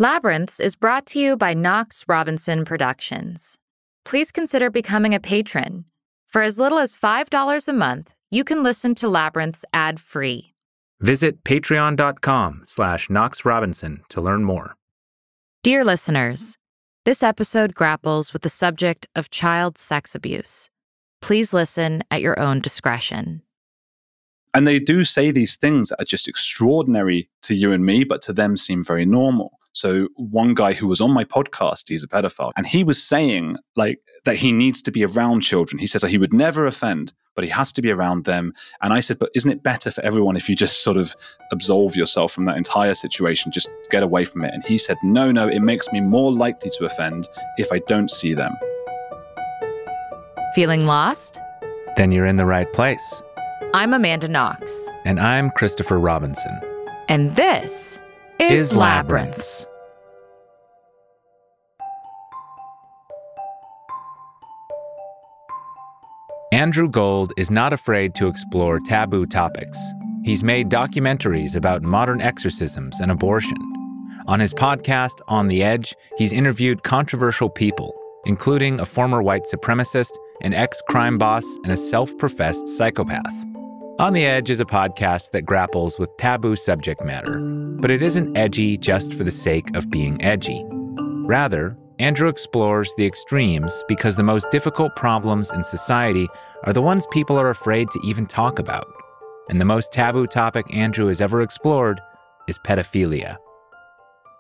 Labyrinths is brought to you by Knox Robinson Productions. Please consider becoming a patron. For as little as $5 a month, you can listen to Labyrinths ad-free. Visit patreon.com/Knox Robinson to learn more. Dear listeners, this episode grapples with the subject of child sex abuse. Please listen at your own discretion. And they do say these things that are just extraordinary to you and me, but to them seem very normal. So one guy who was on my podcast, he's a pedophile, and he was saying that he needs to be around children. He says that he would never offend, but he has to be around them. And I said, but isn't it better for everyone if you just sort of absolve yourself from that entire situation, just get away from it? And he said, no, it makes me more likely to offend if I don't see them. Feeling lost? Then you're in the right place. I'm Amanda Knox. And I'm Christopher Robinson. And this is Labyrinths. Andrew Gold is not afraid to explore taboo topics. He's made documentaries about modern exorcisms and abortion. On his podcast, On the Edge, he's interviewed controversial people, including a former white supremacist, an ex-crime boss, and a self-professed psychopath. On the Edge is a podcast that grapples with taboo subject matter, but it isn't edgy just for the sake of being edgy. Rather, Andrew explores the extremes because the most difficult problems in society are the ones people are afraid to even talk about. And the most taboo topic Andrew has ever explored is pedophilia.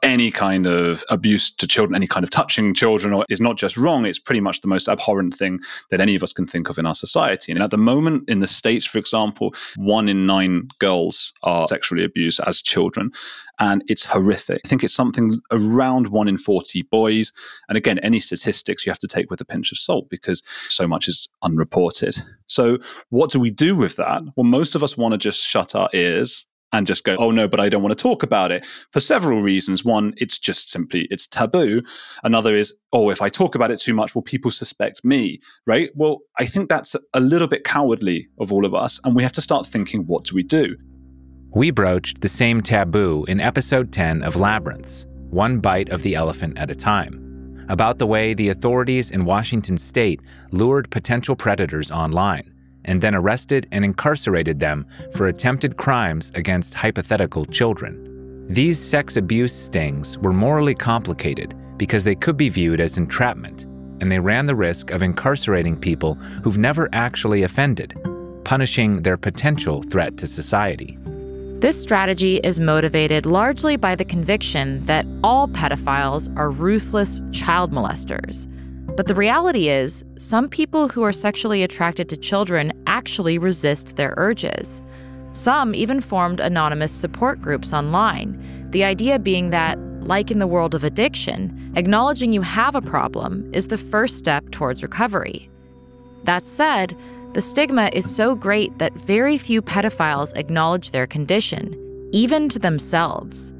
Any kind of abuse to children, any kind of touching children is not just wrong, it's pretty much the most abhorrent thing that any of us can think of in our society. And at the moment, in the States, for example, 1 in 9 girls are sexually abused as children. And it's horrific. I think it's something around 1 in 40 boys. And again, any statistics you have to take with a pinch of salt because so much is unreported. So what do we do with that? Well, most of us want to just shut our ears and just go, oh no, but I don't want to talk about it for several reasons. One, it's just simply, it's taboo. Another is, oh, if I talk about it too much, will people suspect me, right? Well, I think that's a little bit cowardly of all of us. And we have to start thinking, what do we do? We broached the same taboo in episode 10 of Labyrinths, One Bite of the Elephant at a Time, about the way the authorities in Washington state lured potential predators online and then arrested and incarcerated them for attempted crimes against hypothetical children. These sex abuse stings were morally complicated because they could be viewed as entrapment, and they ran the risk of incarcerating people who've never actually offended, punishing their potential threat to society. This strategy is motivated largely by the conviction that all pedophiles are ruthless child molesters. But the reality is, some people who are sexually attracted to children actually resist their urges. Some even formed anonymous support groups online, the idea being that, like in the world of addiction, acknowledging you have a problem is the first step towards recovery. That said, the stigma is so great that very few pedophiles acknowledge their condition, even to themselves.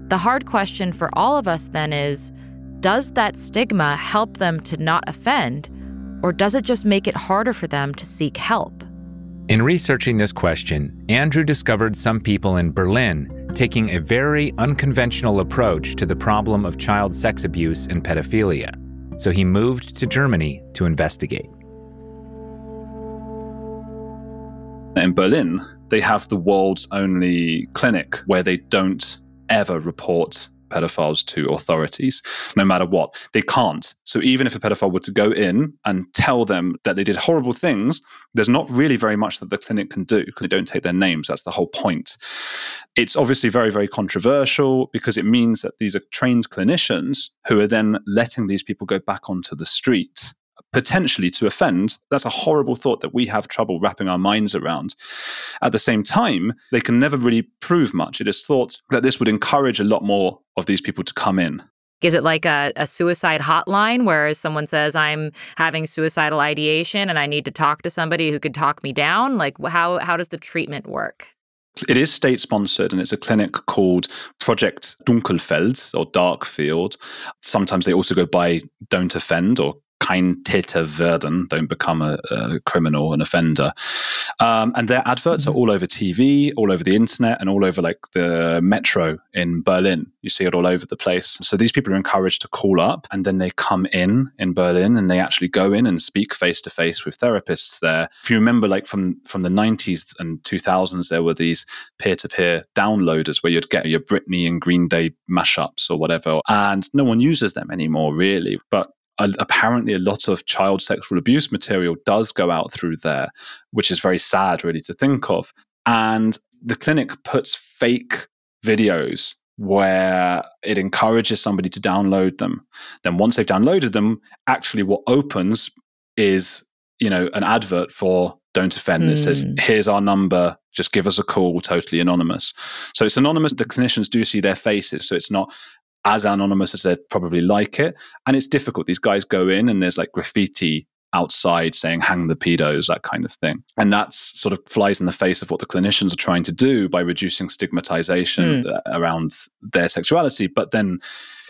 The hard question for all of us then is, does that stigma help them to not offend, or does it just make it harder for them to seek help? In researching this question, Andrew discovered some people in Berlin taking a very unconventional approach to the problem of child sex abuse and pedophilia. So he moved to Germany to investigate. In Berlin, they have the world's only clinic where they don't ever report pedophiles to authorities, no matter what. They can't. So even if a pedophile were to go in and tell them that they did horrible things, there's not really very much that the clinic can do because they don't take their names. That's the whole point. It's obviously very, very controversial because it means that these are trained clinicians who are then letting these people go back onto the street, potentially to offend. That's a horrible thought that we have trouble wrapping our minds around. At the same time, they can never really prove much. It is thought that this would encourage a lot more of these people to come in. Is it like a suicide hotline where someone says, I'm having suicidal ideation and I need to talk to somebody who could talk me down? Like, how does the treatment work? It is state-sponsored, and it's a clinic called Project Dunkelfeld, or Dark Field. Sometimes they also go by Don't Offend or kein Täter werden, don't become a criminal, an offender. And their adverts are all over TV, all over the internet, and all over like the metro in Berlin. You see it all over the place. So these people are encouraged to call up, and then they come in Berlin, and they actually go in and speak face to face with therapists there. If you remember, like from the 90s and 2000s, there were these peer-to-peer downloaders where you'd get your Britney and Green Day mashups or whatever, and no one uses them anymore, really. But apparently a lot of child sexual abuse material does go out through there, which is very sad, really, to think of. And the clinic puts fake videos where it encourages somebody to download them. Then once they've downloaded them, actually what opens is, an advert for Don't Offend. It says, here's our number, just give us a call, totally anonymous. So it's anonymous. The clinicians do see their faces, so it's not as anonymous as they'd probably like it. And it's difficult. These guys go in and there's like graffiti outside saying hang the pedos, that kind of thing. And that's sort of flies in the face of what the clinicians are trying to do by reducing stigmatization around their sexuality. But then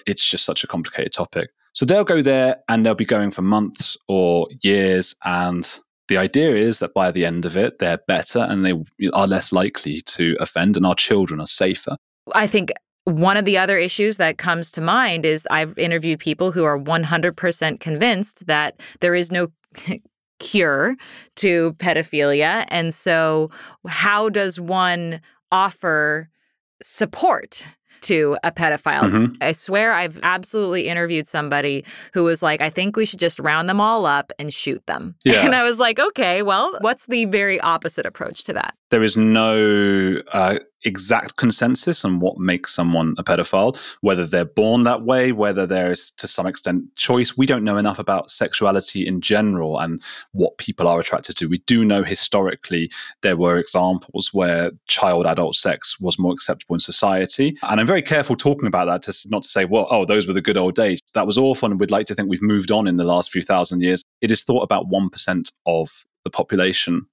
it's just such a complicated topic. So they'll go there and they'll be going for months or years. And the idea is that by the end of it, they're better and they are less likely to offend, and our children are safer. I think one of the other issues that comes to mind is I've interviewed people who are 100% convinced that there is no cure to pedophilia. And so how does one offer support to a pedophile? I swear I've absolutely interviewed somebody who was like, I think we should just round them all up and shoot them. Yeah. And I was like, okay, well, what's the very opposite approach to that? There is no exact consensus on what makes someone a pedophile, whether they're born that way, whether there is to some extent choice. We don't know enough about sexuality in general and what people are attracted to. We do know historically there were examples where child-adult sex was more acceptable in society. And I'm very careful talking about that, not to say, well, oh, those were the good old days. That was awful, and we'd like to think we've moved on in the last few thousand years. It is thought about 1% of the population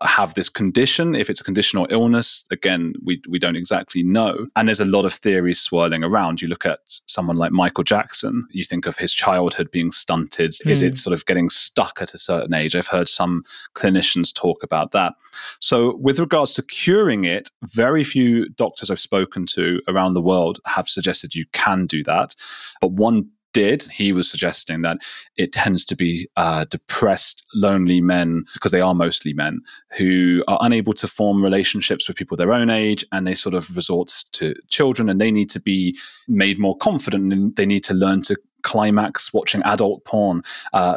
have this condition. If it's a condition or illness, again, we don't exactly know. And there's a lot of theories swirling around. You look at someone like Michael Jackson, you think of his childhood being stunted. Is it sort of getting stuck at a certain age? I've heard some clinicians talk about that. So with regards to curing it, very few doctors I've spoken to around the world have suggested you can do that. But one he was suggesting that it tends to be depressed, lonely men, because they are mostly men, who are unable to form relationships with people their own age, and they sort of resort to children, and they need to be made more confident, and they need to learn to climax watching adult porn,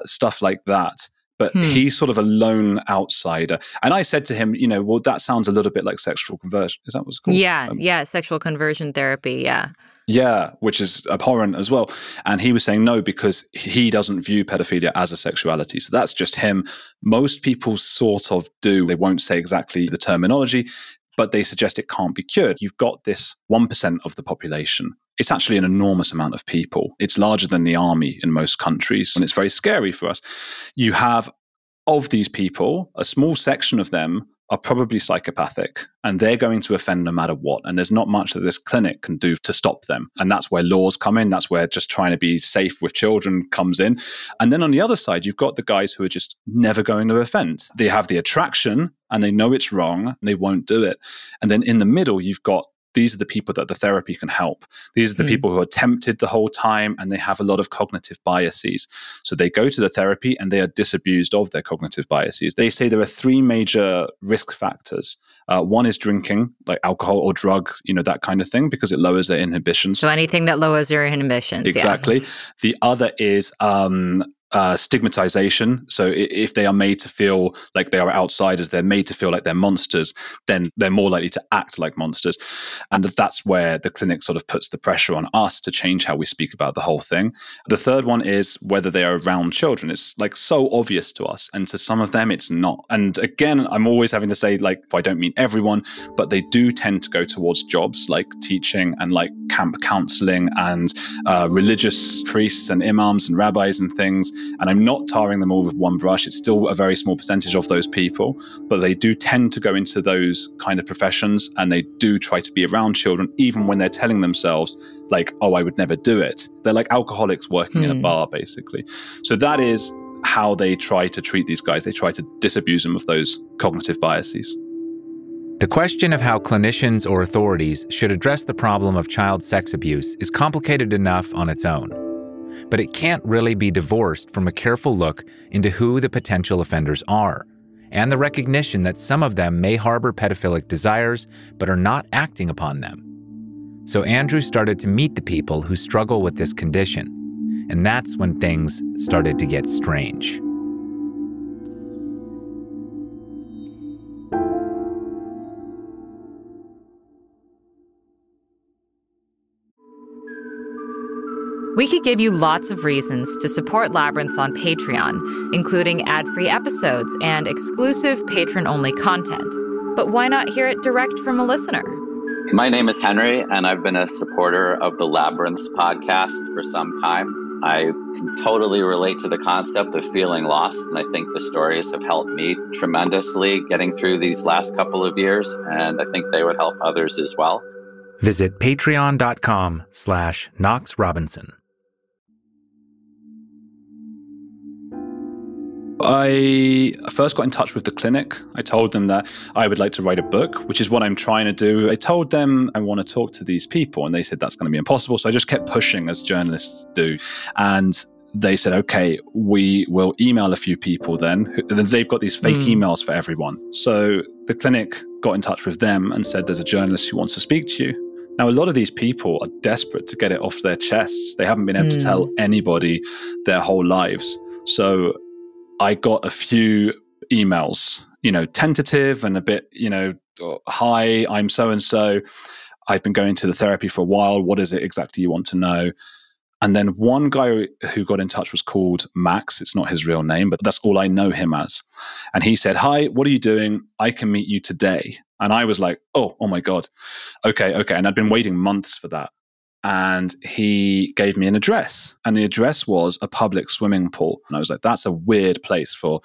stuff like that. But he's sort of a lone outsider. And I said to him, well, that sounds a little bit like sexual conversion. Is that what it's called? Yeah, sexual conversion therapy, yeah. Yeah, which is abhorrent as well. And he was saying no, because he doesn't view pedophilia as a sexuality. So that's just him. Most people sort of do. They won't say exactly the terminology, but they suggest it can't be cured. You've got this 1% of the population. It's actually an enormous amount of people. It's larger than the army in most countries, and it's very scary for us. You have, of these people, a small section of them are probably psychopathic, and they're going to offend no matter what. And there's not much that this clinic can do to stop them. And that's where laws come in. That's where just trying to be safe with children comes in. And then on the other side, you've got the guys who are just never going to offend. They have the attraction and they know it's wrong and they won't do it. And then in the middle, you've got these are the people that the therapy can help. These are the people who are tempted the whole time, and they have a lot of cognitive biases. So they go to the therapy and they are disabused of their cognitive biases. They say there are 3 major risk factors. One is drinking, like alcohol or drug, that kind of thing, because it lowers their inhibitions. So anything that lowers your inhibitions. Exactly. Yeah. The other is stigmatization. So if they are made to feel like they are outsiders, they're made to feel like they're monsters, then they're more likely to act like monsters. And that's where the clinic sort of puts the pressure on us to change how we speak about the whole thing. The third one is whether they are around children. It's like so obvious to us, and to some of them it's not. And again, I'm always having to say, like, I don't mean everyone, but they do tend to go towards jobs like teaching and like camp counseling and religious priests and imams and rabbis and things. And I'm not tarring them all with one brush. It's still a very small percentage of those people, but they do tend to go into those kind of professions, and they do try to be around children, even when they're telling themselves like, oh, I would never do it. They're like alcoholics working in a bar, basically. So that is how they try to treat these guys. They try to disabuse them of those cognitive biases. The question of how clinicians or authorities should address the problem of child sex abuse is complicated enough on its own. But it can't really be divorced from a careful look into who the potential offenders are, and the recognition that some of them may harbor pedophilic desires but are not acting upon them. So Andrew started to meet the people who struggle with this condition, and that's when things started to get strange. We could give you lots of reasons to support Labyrinths on Patreon, including ad-free episodes and exclusive patron-only content. But why not hear it direct from a listener? My name is Henry, and I've been a supporter of the Labyrinths podcast for some time. I can totally relate to the concept of feeling lost, and I think the stories have helped me tremendously getting through these last couple of years, and I think they would help others as well. Visit patreon.com/Knox Robinson. I first got in touch with the clinic. I told them that I would like to write a book, which is what I'm trying to do. I told them I want to talk to these people, and they said that's going to be impossible. So I just kept pushing, as journalists do. And they said, okay, we will email a few people then. They've got these fake emails for everyone. So the clinic got in touch with them and said, there's a journalist who wants to speak to you. Now, a lot of these people are desperate to get it off their chests. They haven't been able to tell anybody their whole lives. So I got a few emails, tentative and a bit, hi, I'm so-and-so. I've been going to the therapy for a while. What is it exactly you want to know? And then one guy who got in touch was called Max. It's not his real name, but that's all I know him as. And he said, hi, what are you doing? I can meet you today. And I was like, oh my God. Okay. And I'd been waiting months for that. And he gave me an address, and the address was a public swimming pool. And I was like, that's a weird place for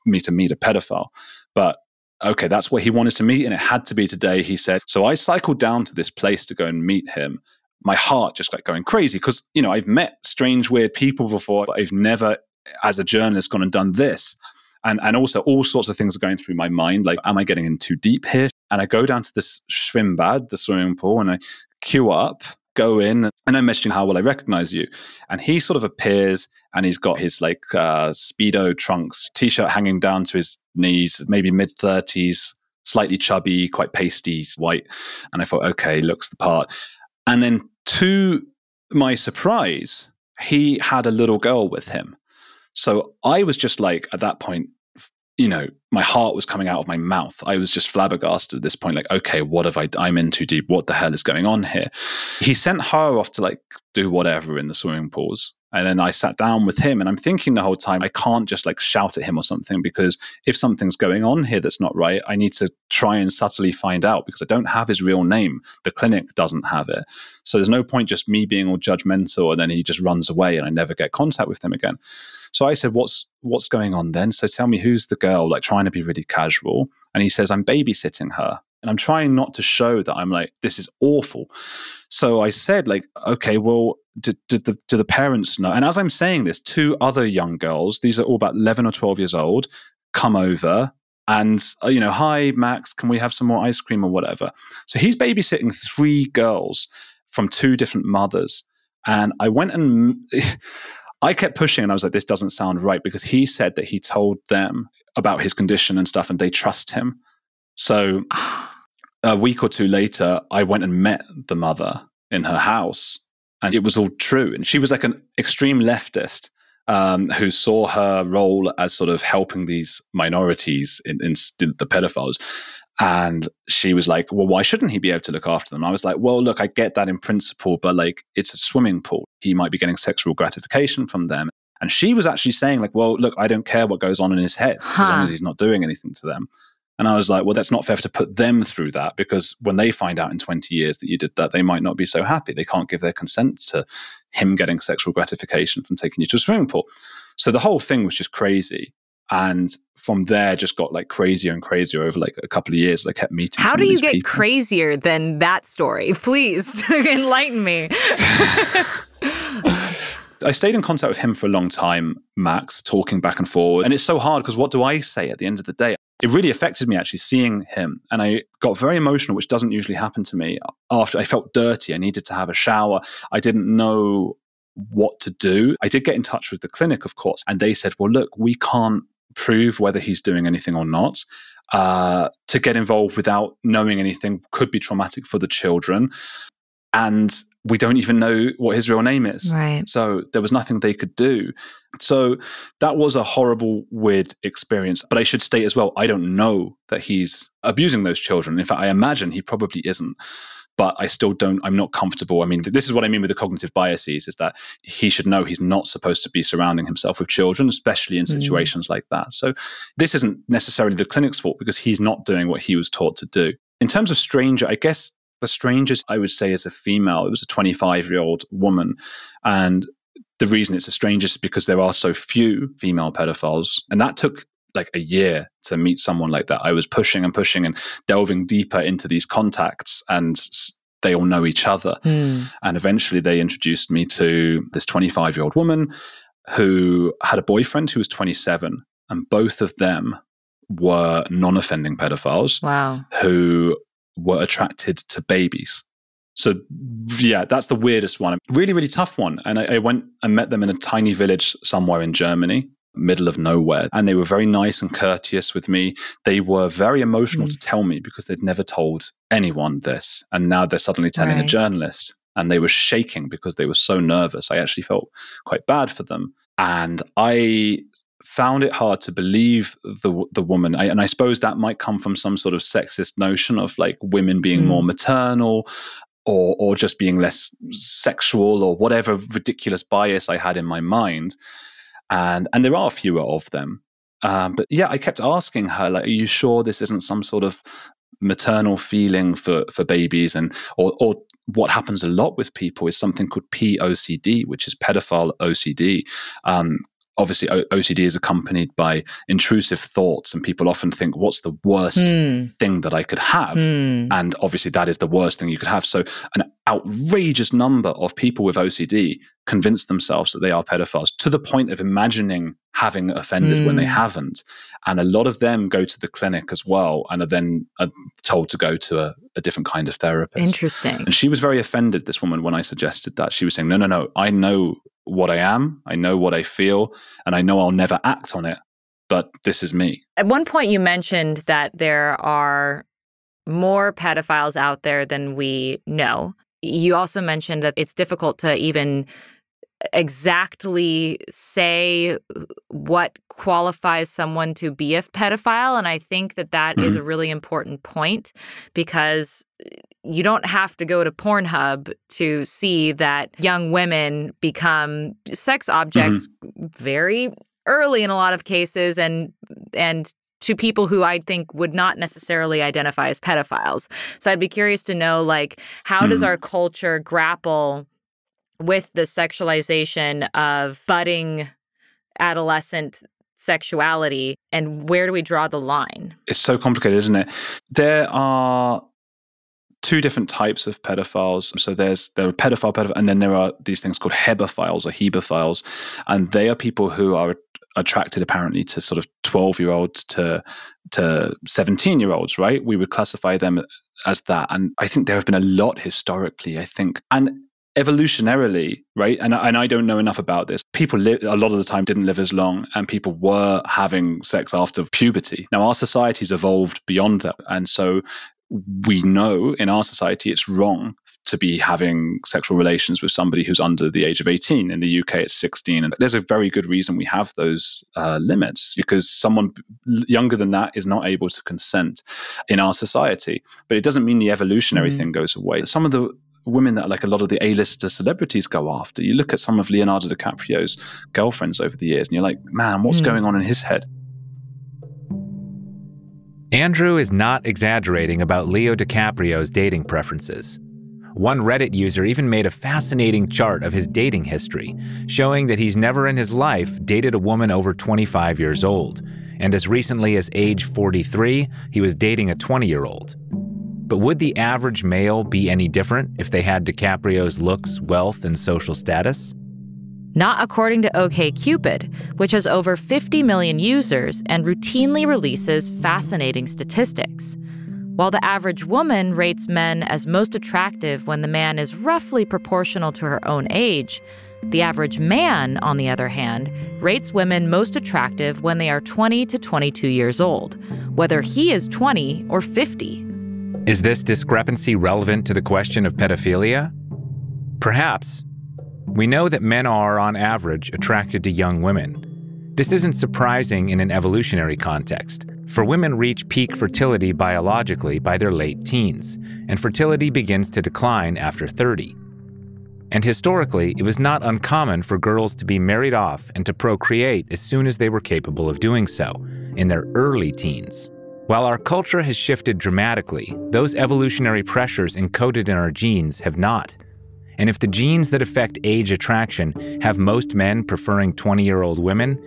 me to meet a pedophile. But okay, that's where he wanted to meet, and it had to be today, he said. So I cycled down to this place to go and meet him. My heart just going crazy because, I've met strange, weird people before, but I've never, as a journalist, gone and done this. And also all sorts of things are going through my mind. Like, am I getting in too deep here? And I go down to this schwimmbad, the swimming pool, and I queue up, go in, and I'm messaging, how will I recognize you? And he sort of appears, and he's got his Speedo trunks, t-shirt hanging down to his knees, maybe mid-30s, slightly chubby, quite pasty, white. And I thought, okay, looks the part. And then to my surprise, he had a little girl with him. So I was just like, at that point, my heart was coming out of my mouth. I was just flabbergasted at this point, like, okay, what have I'm in too deep? What the hell is going on here? He sent her off to do whatever in the swimming pools. And then I sat down with him, and I'm thinking the whole time, I can't just shout at him or something, because if something's going on here that's not right, I need to try and subtly find out, because I don't have his real name. The clinic doesn't have it. So there's no point just me being all judgmental, and then he just runs away and I never get contact with him again. So I said, what's going on then? So tell me, who's the girl? Trying to be really casual. And he says, I'm babysitting her. And I'm trying not to show that I'm like, this is awful. So I said, okay, well, do the parents know? And as I'm saying this, two other young girls, these are all about 11 or 12 years old, come over and, hi, Max, can we have some more ice cream or whatever? So he's babysitting 3 girls from 2 different mothers. And I went and I kept pushing, and I was like, this doesn't sound right, because he said that he told them about his condition and stuff, and they trust him. So a week or 2 later, I went and met the mother in her house, and it was all true. And she was an extreme leftist who saw her role as sort of helping these minorities in the pedophiles. And she was like, well, why shouldn't he be able to look after them? I was like, well, look, I get that in principle, but it's a swimming pool. He might be getting sexual gratification from them. And she was actually saying well, look, I don't care what goes on in his head as long as he's not doing anything to them. And I was like, well, that's not fair to put them through that, because when they find out in 20 years that you did that, they might not be so happy. They can't give their consent to him getting sexual gratification from taking you to a swimming pool. So the whole thing was just crazy. And from there, just got like crazier and crazier over like a couple of years. I kept meeting How some do of you these get people. crazier than that story? Please enlighten me. I stayed in contact with him for a long time, Max, talking back and forward. And it's so hard because what do I say at the end of the day? It really affected me actually seeing him. And I got very emotional, which doesn't usually happen to me. After I felt dirty, I needed to have a shower. I didn't know what to do. I did get in touch with the clinic, of course. And they said, well, look, we can't prove whether he's doing anything or not. To get involved without knowing anything could be traumatic for the children. And we don't even know what his real name is. Right. So there was nothing they could do. So that was a horrible, weird experience. But I should state as well, I don't know that he's abusing those children. In fact, I imagine he probably isn't. But I still I'm not comfortable. I mean, this is what I mean with the cognitive biases, is that he should know he's not supposed to be surrounding himself with children, especially in situations like that. So this isn't necessarily the clinic's fault because he's not doing what he was taught to do. In terms of stranger, I guess the strangest I would say is a female. It was a 25-year-old woman. And the reason it's a stranger is because there are so few female pedophiles. And that took like a year to meet someone like that. I was pushing and delving deeper into these contacts, and they all know each other. And eventually they introduced me to this 25-year-old woman who had a boyfriend who was 27, and both of them were non-offending pedophiles. Wow. Who were attracted to babies. So yeah, that's the weirdest one. Really, really tough one. And I went and met them in a tiny village somewhere in Germany, middle of nowhere. And they were very nice and courteous with me. They were very emotional to tell me because they'd never told anyone this. And now they're suddenly telling a journalist. And they were shaking because they were so nervous. I actually felt quite bad for them. And I found it hard to believe the woman. And I suppose that might come from some sort of sexist notion of like women being more maternal or just being less sexual or whatever ridiculous bias I had in my mind. And there are fewer of them. But yeah, I kept asking her, like, are you sure this isn't some sort of maternal feeling for babies? And or what happens a lot with people is something called POCD, which is pedophile OCD. Obviously, OCD is accompanied by intrusive thoughts, and people often think, what's the worst thing that I could have? And obviously, that is the worst thing you could have. So an outrageous number of people with OCD convince themselves that they are pedophiles to the point of imagining having offended when they haven't. And a lot of them go to the clinic as well and are then told to go to a different kind of therapist. Interesting. And she was very offended, this woman, when I suggested that. She was saying, no, I know what I am, I know what I feel, and I know I'll never act on it, but this is me. At one point you mentioned that there are more pedophiles out there than we know. You also mentioned that it's difficult to even exactly say what qualifies someone to be a pedophile. And I think that is a really important point, because you don't have to go to Pornhub to see that young women become sex objects very early in a lot of cases, and to people who I think would not necessarily identify as pedophiles. So I'd be curious to know, like, how does our culture grapple with the sexualization of budding adolescent sexuality, and where do we draw the line? It's so complicated, isn't it? There are two different types of pedophiles. So there are pedophile, and then there are these things called hebephiles or hebephiles, and they are people who are attracted apparently to sort of 12-year-olds to 17-year-olds, right? We would classify them as that. And I think there have been a lot historically, I think. And evolutionarily, right? And I don't know enough about this. People a lot of the time didn't live as long, and people were having sex after puberty. Now, our society's evolved beyond that. And so we know in our society it's wrong to be having sexual relations with somebody who's under the age of 18. In the UK, it's 16. And there's a very good reason we have those limits, because someone younger than that is not able to consent in our society. But it doesn't mean the evolutionary thing goes away. Some of the women that like a lot of the A-lister celebrities go after, you look at some of Leonardo DiCaprio's girlfriends over the years and you're like, man, what's going on in his head? Andrew is not exaggerating about Leo DiCaprio's dating preferences. One Reddit user even made a fascinating chart of his dating history, showing that he's never in his life dated a woman over 25 years old, and as recently as age 43, he was dating a 20-year-old. But would the average male be any different if they had DiCaprio's looks, wealth, and social status? Not according to OkCupid, which has over 50 million users and routinely releases fascinating statistics. While the average woman rates men as most attractive when the man is roughly proportional to her own age, the average man, on the other hand, rates women most attractive when they are 20 to 22 years old, whether he is 20 or 50. Is this discrepancy relevant to the question of pedophilia? Perhaps. We know that men are, on average, attracted to young women. This isn't surprising in an evolutionary context, for women reach peak fertility biologically by their late teens, and fertility begins to decline after 30. And historically, it was not uncommon for girls to be married off and to procreate as soon as they were capable of doing so, in their early teens. While our culture has shifted dramatically, those evolutionary pressures encoded in our genes have not. And if the genes that affect age attraction have most men preferring 20-year-old women,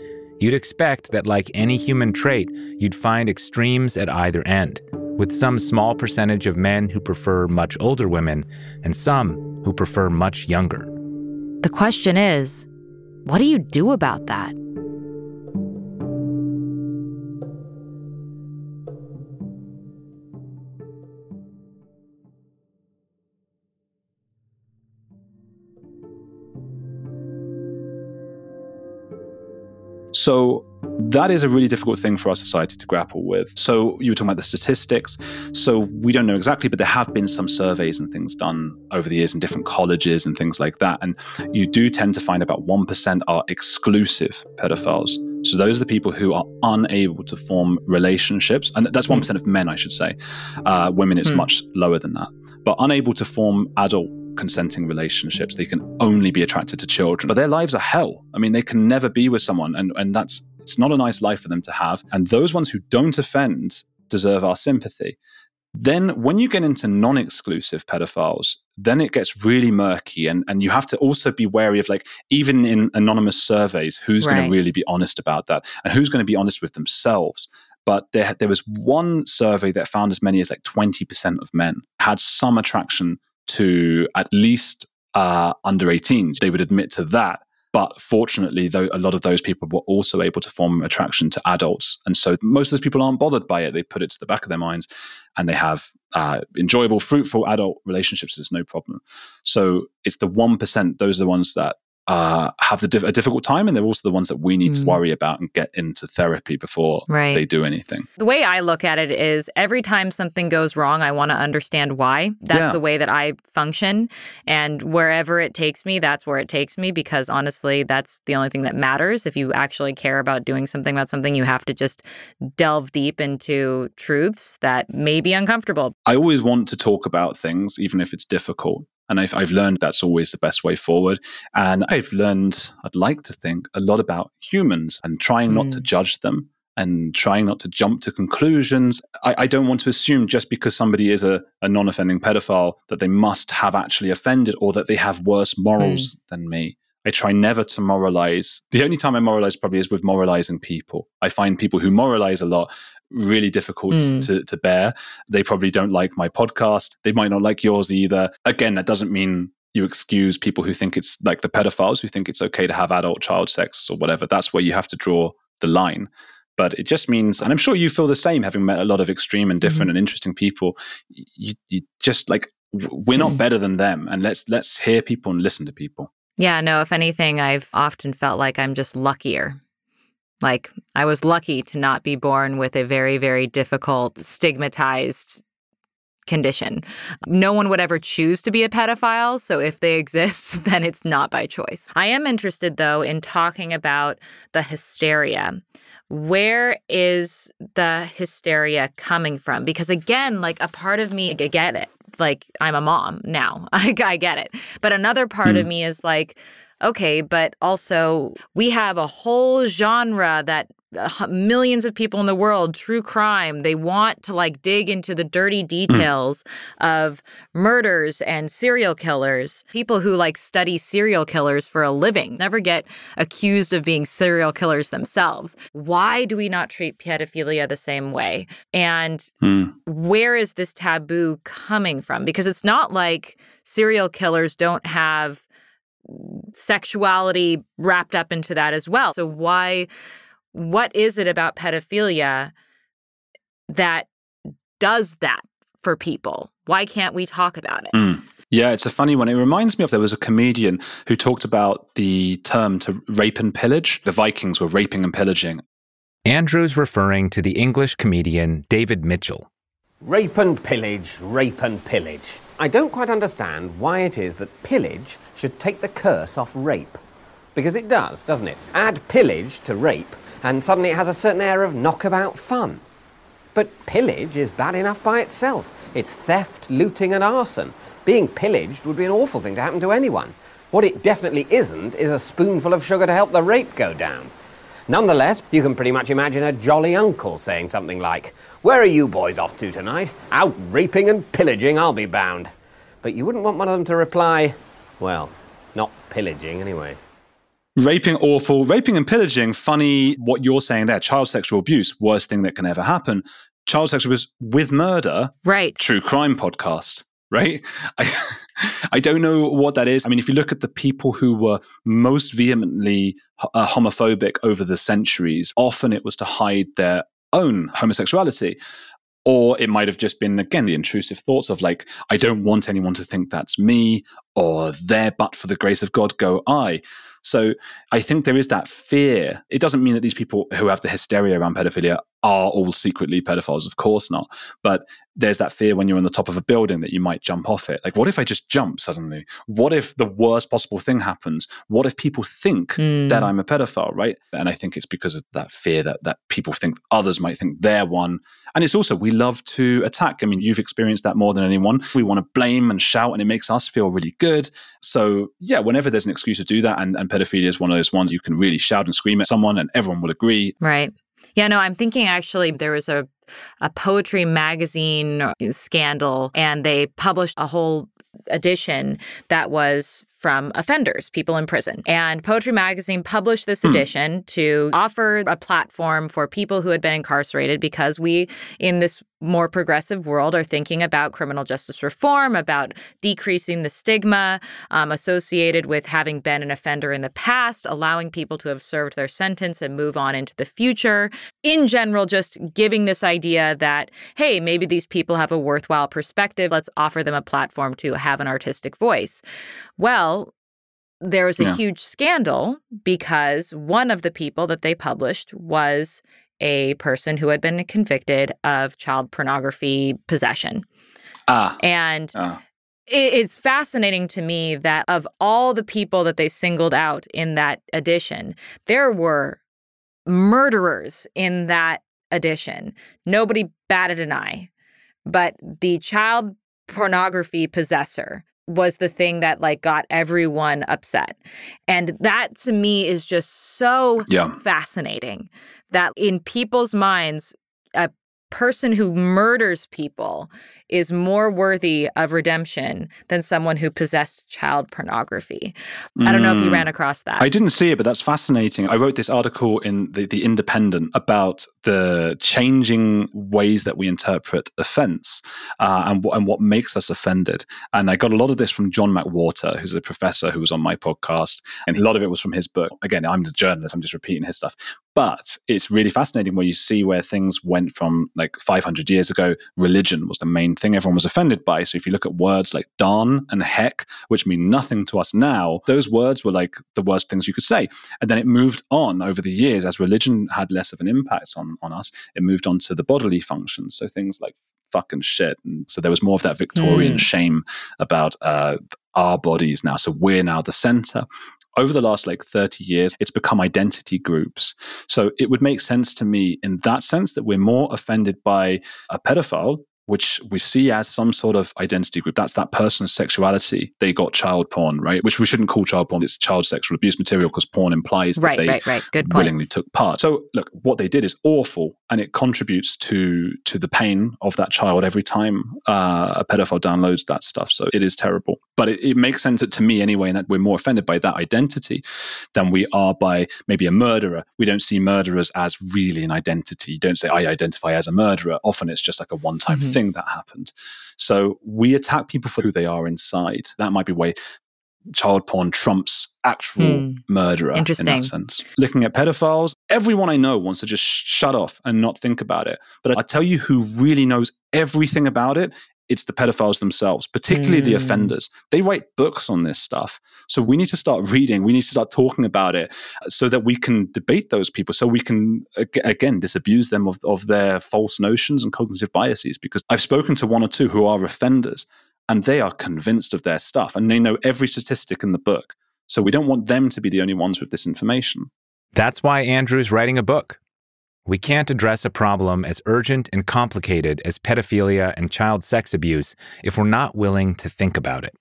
you'd expect that, like any human trait, you'd find extremes at either end, with some small percentage of men who prefer much older women and some who prefer much younger. The question is, what do you do about that? So that is a really difficult thing for our society to grapple with. So you were talking about the statistics. So we don't know exactly, but there have been some surveys and things done over the years in different colleges and things like that. And you do tend to find about 1% are exclusive pedophiles. So those are the people who are unable to form relationships. And that's 1% of men, I should say. Women, it's much lower than that. But unable to form adult consenting relationships. They can only be attracted to children. But their lives are hell. I mean, they can never be with someone. And it's not a nice life for them to have. And those ones who don't offend deserve our sympathy. Then when you get into non-exclusive pedophiles, then it gets really murky. And you have to also be wary of, like, even in anonymous surveys, who's going to really be honest about that and who's going to be honest with themselves. But there was one survey that found as many as like 20% of men had some attraction to at least under 18s. They would admit to that. But fortunately, though, a lot of those people were also able to form attraction to adults. And so most of those people aren't bothered by it. They put it to the back of their minds and they have enjoyable, fruitful adult relationships. There's no problem. So it's the 1%. Those are the ones that have a difficult time, and they're also the ones that we need to worry about and get into therapy before they do anything. The way I look at it is every time something goes wrong, I want to understand why. That's the way that I function. And wherever it takes me, that's where it takes me, because honestly, that's the only thing that matters. If you actually care about doing something about something, you have to just delve deep into truths that may be uncomfortable. I always want to talk about things, even if it's difficult. And I've learned that's always the best way forward. And I've learned, I'd like to think, a lot about humans and trying not to judge them and trying not to jump to conclusions. I don't want to assume just because somebody is a non-offending pedophile that they must have actually offended or that they have worse morals than me. I try never to moralize. The only time I moralize probably is with moralizing people. I find people who moralize a lot really difficult to bear. They probably don't like my podcast. They might not like yours either. Again, that doesn't mean you excuse people who think it's like the pedophiles who think it's okay to have adult child sex or whatever. That's where you have to draw the line. But it just means, and I'm sure you feel the same, having met a lot of extreme and different and interesting people, you just like, we're not better than them. And let's hear people and listen to people. Yeah, no, if anything, I've often felt like I'm just luckier. Like, I was lucky to not be born with a very, very difficult, stigmatized condition. No one would ever choose to be a pedophile, so if they exist, then it's not by choice. I am interested, though, in talking about the hysteria. Where is the hysteria coming from? Because again, like, a part of me, I get it. Like, I'm a mom now. I get it. But another part of me is like, okay, but also we have a whole genre that millions of people in the world, true crime, they want to like dig into the dirty details of murders and serial killers. People who like study serial killers for a living never get accused of being serial killers themselves. Why do we not treat pedophilia the same way? And where is this taboo coming from? Because it's not like serial killers don't have sexuality wrapped up into that as well. So what is it about pedophilia that does that for people? Why can't we talk about it? Yeah, it's a funny one. It reminds me of, there was a comedian who talked about the term to rape and pillage. The Vikings were raping and pillaging. Andrew's referring to the English comedian David Mitchell. Rape and pillage, rape and pillage. I don't quite understand why it is that pillage should take the curse off rape. Because it does, doesn't it? Add pillage to rape, and suddenly it has a certain air of knockabout fun. But pillage is bad enough by itself. It's theft, looting and arson. Being pillaged would be an awful thing to happen to anyone. What it definitely isn't is a spoonful of sugar to help the rape go down. Nonetheless, you can pretty much imagine a jolly uncle saying something like, "Where are you boys off to tonight? Out raping and pillaging, I'll be bound." But you wouldn't want one of them to reply, well, not pillaging anyway. Raping, awful. Raping and pillaging, funny what you're saying there. Child sexual abuse, worst thing that can ever happen. Child sexual abuse with murder, right? True crime podcast, right? I don't know what that is. I mean, if you look at the people who were most vehemently homophobic over the centuries, often it was to hide their own homosexuality. Or it might have just been, again, the intrusive thoughts of like, I don't want anyone to think that's me, or there, but for the grace of God, go I. So I think there is that fear. It doesn't mean that these people who have the hysteria around pedophilia are all secretly pedophiles, of course not. But there's that fear when you're on the top of a building that you might jump off it. Like, what if I just jump suddenly? What if the worst possible thing happens? What if people think that I'm a pedophile, right? And I think it's because of that fear that people think others might think they're one. And it's also, we love to attack. I mean, you've experienced that more than anyone. We want to blame and shout, and it makes us feel really good. So yeah, whenever there's an excuse to do that, and pedophilia is one of those ones you can really shout and scream at someone and everyone will agree. Right. Yeah, no, I'm thinking actually there was a poetry magazine scandal, and they published a whole edition that was from offenders, people in prison. And Poetry Magazine published this edition to offer a platform for people who had been incarcerated, because we, in this more progressive world, are thinking about criminal justice reform, about decreasing the stigma associated with having been an offender in the past, allowing people to have served their sentence and move on into the future. In general, just giving this idea that, hey, maybe these people have a worthwhile perspective. Let's offer them a platform to have an artistic voice. Well, there was a huge scandal because one of the people that they published was a person who had been convicted of child pornography possession. It's fascinating to me that of all the people that they singled out in that edition, there were murderers in that edition. Nobody batted an eye. But the child pornography possessor was the thing that like got everyone upset. And that to me is just so fascinating that in people's minds, a person who murders people is more worthy of redemption than someone who possessed child pornography. I don't know if you ran across that. I didn't see it, but that's fascinating. I wrote this article in the Independent about the changing ways that we interpret offense and what makes us offended. And I got a lot of this from John McWhorter, who's a professor who was on my podcast. And a lot of it was from his book. Again, I'm the journalist. I'm just repeating his stuff. But it's really fascinating where you see where things went from like 500 years ago. Religion was the main thing everyone was offended by. So if you look at words like darn and heck, which mean nothing to us now, those words were like the worst things you could say. And then it moved on over the years as religion had less of an impact on us. It moved on to the bodily functions. So things like fuck and shit. And so there was more of that Victorian shame about our bodies now. So we're now the center. Over the last like 30 years, it's become identity groups. So it would make sense to me in that sense that we're more offended by a pedophile which we see as some sort of identity group. That's that person's sexuality. They got child porn, right? Which we shouldn't call child porn. It's child sexual abuse material because porn implies that they Good point. willingly took part. So look, what they did is awful, and it contributes to the pain of that child every time a pedophile downloads that stuff. So it is terrible. But it makes sense to me anyway, in that we're more offended by that identity than we are by maybe a murderer. We don't see murderers as really an identity. You don't say, I identify as a murderer. Often it's just like a one-time thing that happened. So we attack people for who they are inside. That might be why child porn trumps actual murderer in that sense. Looking at pedophiles, everyone I know wants to just shut off and not think about it. But I tell you who really knows everything about it, it's the pedophiles themselves, particularly the offenders. They write books on this stuff. So we need to start reading. We need to start talking about it so that we can debate those people, so we can, again, disabuse them of their false notions and cognitive biases. Because I've spoken to one or two who are offenders, and they are convinced of their stuff, and they know every statistic in the book. So we don't want them to be the only ones with this information. That's why Andrew's writing a book. We can't address a problem as urgent and complicated as pedophilia and child sex abuse if we're not willing to think about it.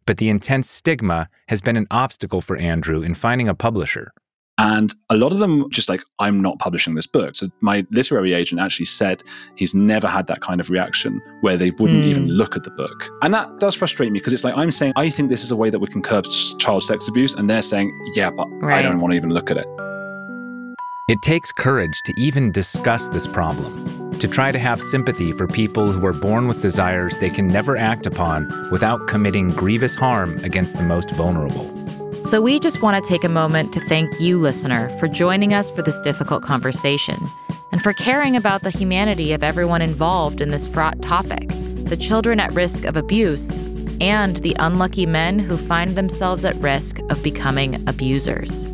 But the intense stigma has been an obstacle for Andrew in finding a publisher. And a lot of them just like, I'm not publishing this book. So my literary agent actually said he's never had that kind of reaction where they wouldn't even look at the book. And that does frustrate me, because it's like, I'm saying, I think this is a way that we can curb child sex abuse. And they're saying, yeah, but I don't want to even look at it. It takes courage to even discuss this problem, to try to have sympathy for people who are born with desires they can never act upon without committing grievous harm against the most vulnerable. So we just want to take a moment to thank you, listener, for joining us for this difficult conversation and for caring about the humanity of everyone involved in this fraught topic, the children at risk of abuse and the unlucky men who find themselves at risk of becoming abusers.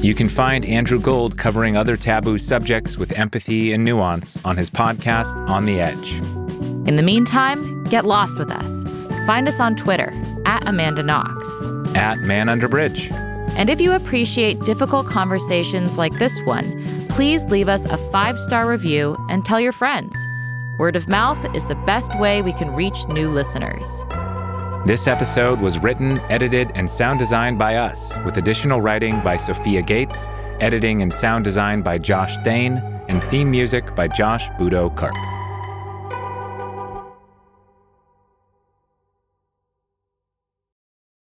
You can find Andrew Gold covering other taboo subjects with empathy and nuance on his podcast, On the Edge. In the meantime, get lost with us. Find us on Twitter, @AmandaKnox. @ManUnderBridge. And if you appreciate difficult conversations like this one, please leave us a 5-star review and tell your friends. Word of mouth is the best way we can reach new listeners. This episode was written, edited, and sound designed by us, with additional writing by Sophia Gates, editing and sound design by Josh Thane, and theme music by Josh Budo Karp.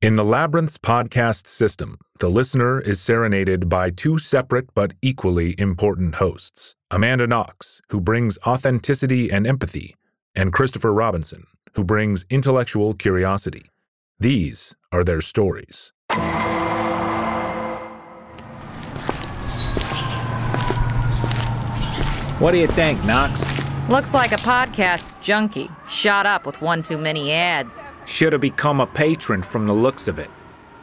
In the Labyrinths podcast system, the listener is serenaded by two separate but equally important hosts, Amanda Knox, who brings authenticity and empathy, and Christopher Robinson, who brings intellectual curiosity. These are their stories. What do you think, Knox? Looks like a podcast junkie, shot up with one too many ads. Should have become a patron from the looks of it.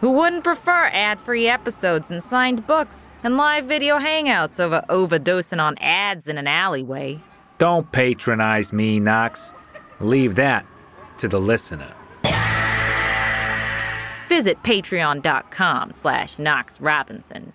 Who wouldn't prefer ad-free episodes and signed books and live video hangouts over overdosing on ads in an alleyway? Don't patronize me, Knox. Leave that to the listener. Visit patreon.com/Knox Robinson.